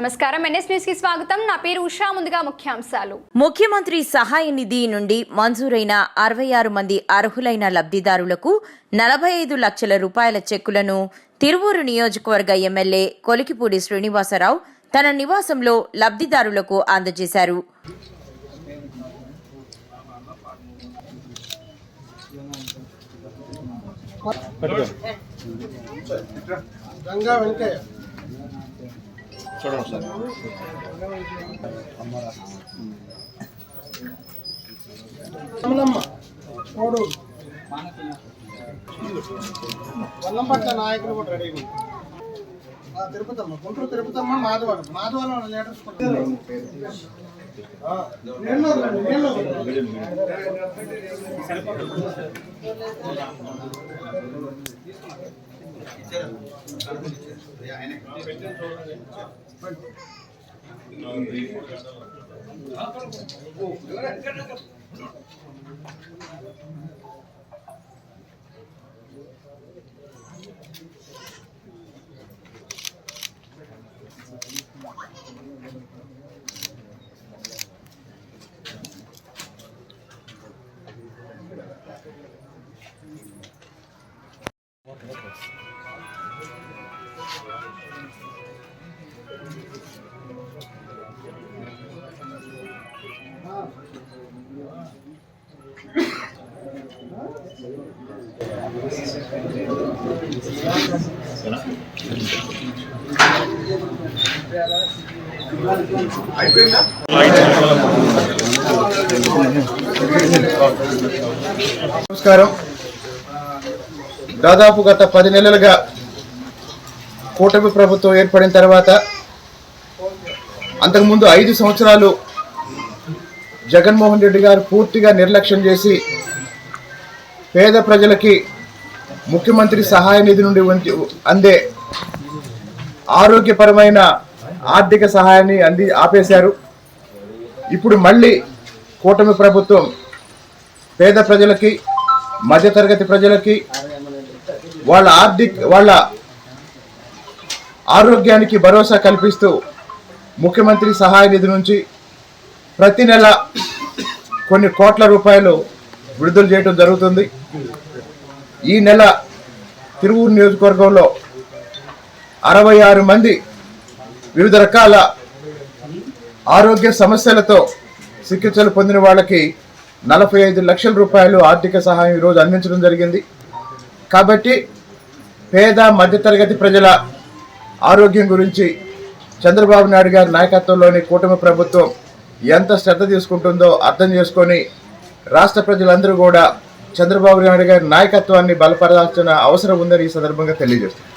నమస్కారం, NS news కి స్వాగతం. నా పేరు ఉషా. ముందుగా ముఖ్యాంశాలు. ముఖ్యమంత్రి సహాయ నిధి నుండి మంజూరైన 66 మంది అర్హులైన లబ్ధిదారులకు 45 లక్షల రూపాయల చెక్కులను తిరువూరు నియోజకవర్గ ఎమ్మెల్యే కొలికిపూడి శ్రీనివాసరావు తన నివాసంలో లబ్ధిదారులకు అందజేశారు. చూడండి సార్. వల్లంపట్ల నాయకులు కూడా రెడీ తిరుపతమ్మ, గుంటూరు తిరుపతమ్మ, మాధవరం లీటర్స్ నమస్కారం. దాదాపు గత 10 నెలలుగా కూటమి ప్రభుత్వం ఏర్పడిన తర్వాత అంతకుముందు 5 సంవత్సరాలు జగన్మోహన్ రెడ్డి గారు పూర్తిగా నిర్లక్ష్యం చేసి పేద ప్రజలకి ముఖ్యమంత్రి సహాయ నిధి నుండి అందే ఆరోగ్యపరమైన ఆర్థిక సహాయాన్ని ఆపేశారు. ఇప్పుడు మళ్ళీ కూటమి ప్రభుత్వం పేద ప్రజలకి, మధ్యతరగతి ప్రజలకి, వాళ్ళ ఆరోగ్యానికి భరోసా కల్పిస్తూ ముఖ్యమంత్రి సహాయ నిధి నుంచి ప్రతి నెల కొన్ని కోట్ల రూపాయలు విడుదల చేయడం జరుగుతుంది. ఈ నెల తిరువూరు నియోజకవర్గంలో 66 మంది వివిధ రకాల ఆరోగ్య సమస్యలతో చికిత్సలు పొందిన వాళ్ళకి 45 లక్షల రూపాయలు ఆర్థిక సహాయం ఈరోజు అందించడం జరిగింది. కాబట్టి పేద మధ్యతరగతి ప్రజల ఆరోగ్యం గురించి చంద్రబాబు నాయుడు గారి నాయకత్వంలోని కూటమి ప్రభుత్వం ఎంత శ్రద్ధ తీసుకుంటుందో అర్థం చేసుకొని రాష్ట్ర ప్రజలందరూ కూడా చంద్రబాబు నాయుడు గారి నాయకత్వాన్ని బలపరచాల్సిన అవసరం ఉందని ఈ సందర్భంగా తెలియజేస్తుంది.